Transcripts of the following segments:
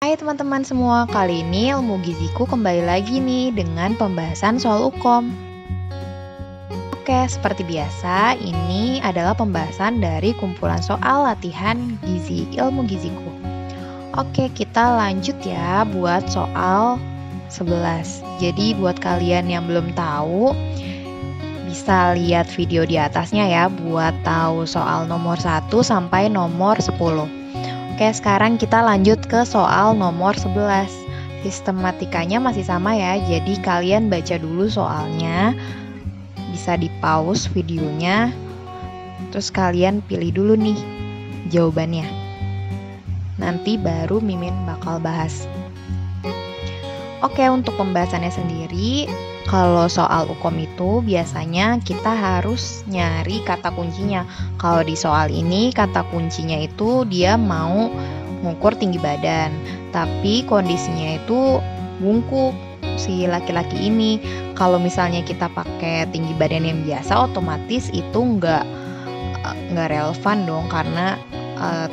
Hai teman-teman semua, kali ini ilmu giziku kembali lagi nih dengan pembahasan soal UKOM. Oke, seperti biasa, ini adalah pembahasan dari kumpulan soal latihan gizi ilmu giziku. Oke, kita lanjut ya buat soal 11. Jadi buat kalian yang belum tahu, bisa lihat video di atasnya ya buat tahu soal nomor 1 sampai nomor 10. Oke, sekarang kita lanjut ke soal nomor 11. Sistematikanya masih sama ya, jadi kalian baca dulu soalnya, bisa di pause videonya, terus kalian pilih dulu nih jawabannya. Nanti baru Mimin bakal bahas. Oke, untuk pembahasannya sendiri, kalau soal UKOM itu biasanya kita harus nyari kata kuncinya. Kalau di soal ini kata kuncinya itu dia mau mengukur tinggi badan, tapi kondisinya itu bungkuk si laki-laki ini. Kalau misalnya kita pakai tinggi badan yang biasa, otomatis itu nggak relevan dong, karena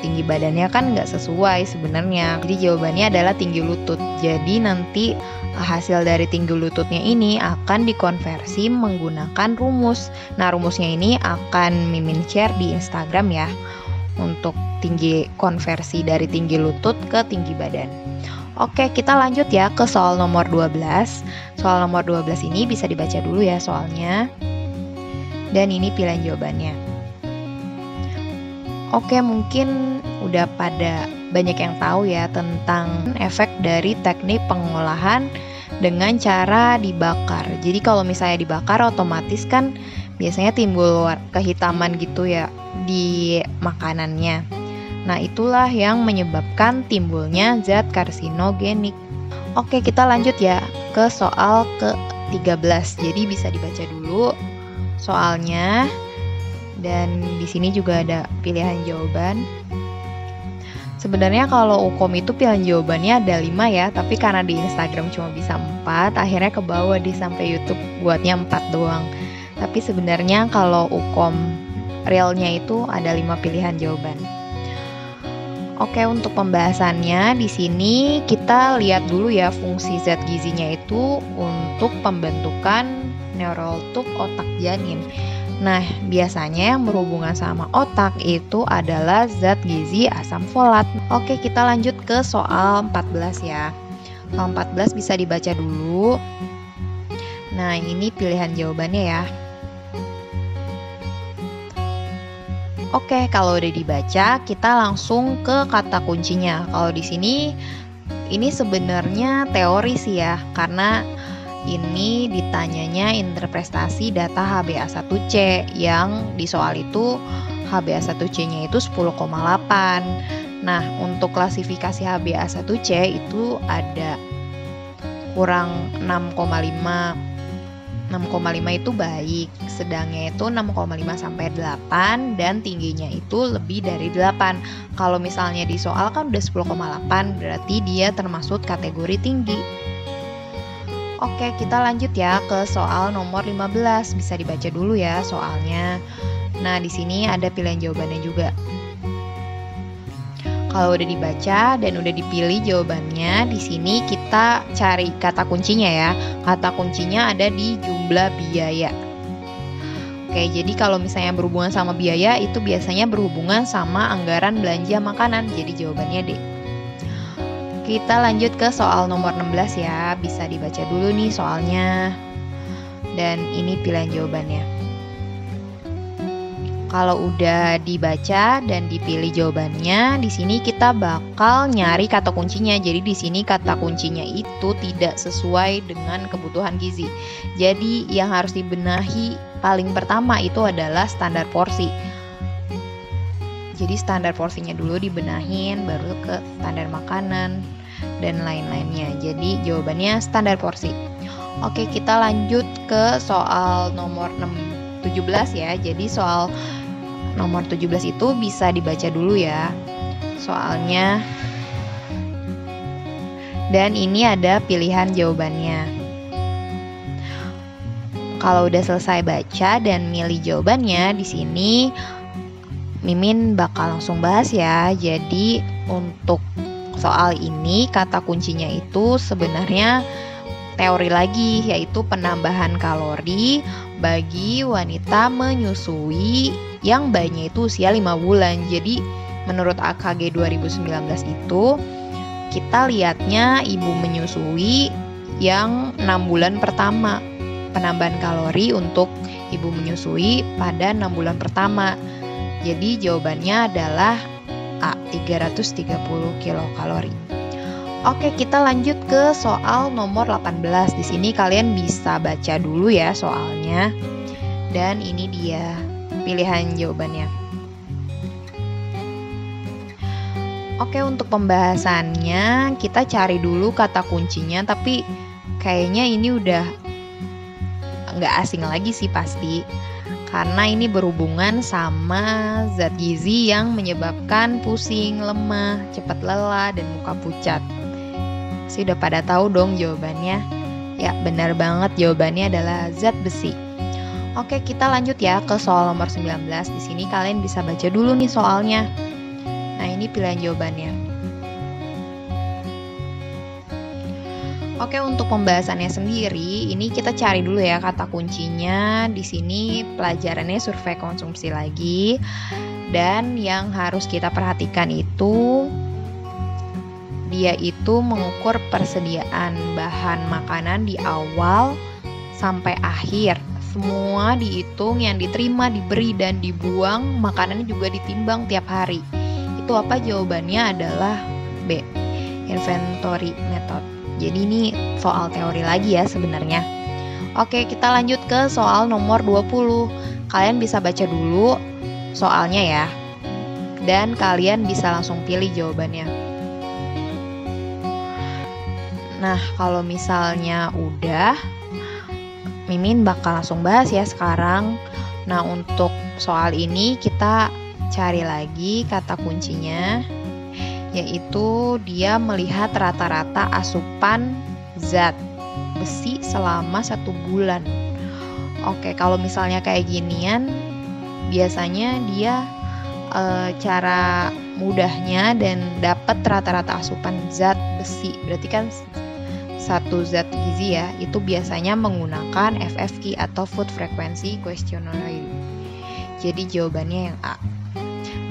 tinggi badannya kan nggak sesuai sebenarnya. Jadi jawabannya adalah tinggi lutut. Jadi nanti hasil dari tinggi lututnya ini akan dikonversi menggunakan rumus. Nah, rumusnya ini akan Mimin share di Instagram ya, untuk tinggi konversi dari tinggi lutut ke tinggi badan. Oke, kita lanjut ya ke soal nomor 12. Soal nomor 12 ini bisa dibaca dulu ya soalnya. Dan ini pilihan jawabannya. Oke, mungkin udah pada banyak yang tahu ya tentang efek dari teknik pengolahan dengan cara dibakar. Jadi kalau misalnya dibakar, otomatis kan biasanya timbul kehitaman gitu ya di makanannya. Nah, itulah yang menyebabkan timbulnya zat karsinogenik. Oke, kita lanjut ya ke soal ke-13. Jadi bisa dibaca dulu soalnya. Dan di sini juga ada pilihan jawaban. Sebenarnya kalau UKOM itu pilihan jawabannya ada 5 ya, tapi karena di Instagram cuma bisa 4, akhirnya ke bawah di sampai YouTube buatnya 4 doang. Tapi sebenarnya kalau UKOM realnya itu ada 5 pilihan jawaban. Oke, untuk pembahasannya di sini kita lihat dulu ya fungsi zat gizinya itu untuk pembentukan neural tube otak janin. Nah, biasanya yang berhubungan sama otak itu adalah zat gizi asam folat. Oke, kita lanjut ke soal 14 ya. Soal 14 bisa dibaca dulu. Nah, ini pilihan jawabannya ya. Oke, kalau udah dibaca, kita langsung ke kata kuncinya. Kalau di sini, ini sebenarnya teori sih ya, karena ini ditanyanya interpretasi data HbA1c yang di soal itu HbA1c-nya itu 10,8. Nah, untuk klasifikasi HbA1c itu ada kurang 6,5. 6,5 itu baik, sedangnya itu 6,5 sampai 8, dan tingginya itu lebih dari 8. Kalau misalnya di soal kan udah 10,8, berarti dia termasuk kategori tinggi. Oke, kita lanjut ya ke soal nomor 15. Bisa dibaca dulu ya soalnya. Nah, di sini ada pilihan jawabannya juga. Kalau udah dibaca dan udah dipilih jawabannya, di sini kita cari kata kuncinya ya. Kata kuncinya ada di jumlah biaya. Oke, jadi kalau misalnya berhubungan sama biaya, itu biasanya berhubungan sama anggaran belanja makanan. Jadi jawabannya D. Kita lanjut ke soal nomor 16 ya. Bisa dibaca dulu nih soalnya. Dan ini pilihan jawabannya. Kalau udah dibaca dan dipilih jawabannya, di sini kita bakal nyari kata kuncinya. Jadi di sini kata kuncinya itu tidak sesuai dengan kebutuhan gizi. Jadi yang harus dibenahi paling pertama itu adalah standar porsi. Jadi standar porsinya dulu dibenahin, baru ke standar makanan dan lain-lainnya. Jadi jawabannya standar porsi. Oke, kita lanjut ke soal nomor 17 ya. Jadi soal nomor 17 itu bisa dibaca dulu ya soalnya. Dan ini ada pilihan jawabannya. Kalau udah selesai baca dan milih jawabannya, di sini Mimin bakal langsung bahas ya. Jadi untuk soal ini kata kuncinya itu sebenarnya teori lagi, yaitu penambahan kalori bagi wanita menyusui yang bayinya itu usia 5 bulan. Jadi menurut AKG 2019 itu kita lihatnya ibu menyusui yang 6 bulan pertama. Penambahan kalori untuk ibu menyusui pada 6 bulan pertama. Jadi jawabannya adalah A, 330 kilokalori. Oke, kita lanjut ke soal nomor 18. Di sini kalian bisa baca dulu ya soalnya. Dan ini dia pilihan jawabannya. Oke, untuk pembahasannya kita cari dulu kata kuncinya, tapi kayaknya ini udah nggak asing lagi sih pasti, karena ini berhubungan sama zat gizi yang menyebabkan pusing, lemah, cepat lelah, dan muka pucat. Pasti udah pada tahu dong jawabannya. Ya, benar banget, jawabannya adalah zat besi. Oke, kita lanjut ya ke soal nomor 19. Di sini kalian bisa baca dulu nih soalnya. Nah, ini pilihan jawabannya. Oke, untuk pembahasannya sendiri, ini kita cari dulu ya kata kuncinya. Di sini pelajarannya survei konsumsi lagi. Dan yang harus kita perhatikan itu, dia itu mengukur persediaan bahan makanan di awal sampai akhir. Semua dihitung, yang diterima, diberi, dan dibuang, makanannya juga ditimbang tiap hari. Itu apa? Jawabannya adalah B, inventory method. Jadi ini soal teori lagi ya sebenarnya. Oke, kita lanjut ke soal nomor 20. Kalian bisa baca dulu soalnya ya. Dan kalian bisa langsung pilih jawabannya. Nah, kalau misalnya udah, Mimin bakal langsung bahas ya sekarang. Nah, untuk soal ini kita cari lagi kata kuncinya, yaitu dia melihat rata-rata asupan zat besi selama 1 bulan. Oke, kalau misalnya kayak ginian, biasanya dia cara mudahnya dan dapat rata-rata asupan zat besi. Berarti kan satu zat gizi ya, itu biasanya menggunakan FFQ atau Food Frequency Questionnaire. Jadi jawabannya yang A.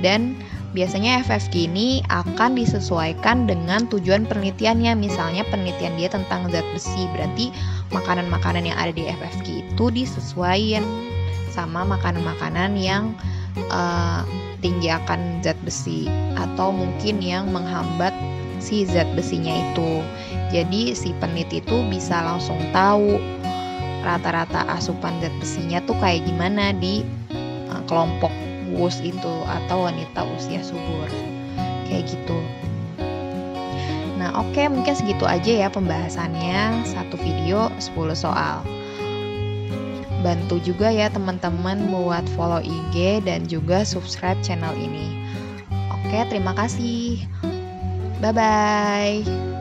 Dan biasanya FFQ ini akan disesuaikan dengan tujuan penelitiannya. Misalnya penelitian dia tentang zat besi, berarti makanan-makanan yang ada di FFQ itu disesuaikan sama makanan-makanan yang tinggi akan zat besi, atau mungkin yang menghambat si zat besinya itu. Jadi si peneliti itu bisa langsung tahu rata-rata asupan zat besinya tuh kayak gimana di kelompok WUS itu atau wanita usia subur, kayak gitu. Nah, oke, mungkin segitu aja ya pembahasannya. Satu video 10 soal. Bantu juga ya teman-teman buat follow IG dan juga subscribe channel ini. Oke, terima kasih. Bye-bye.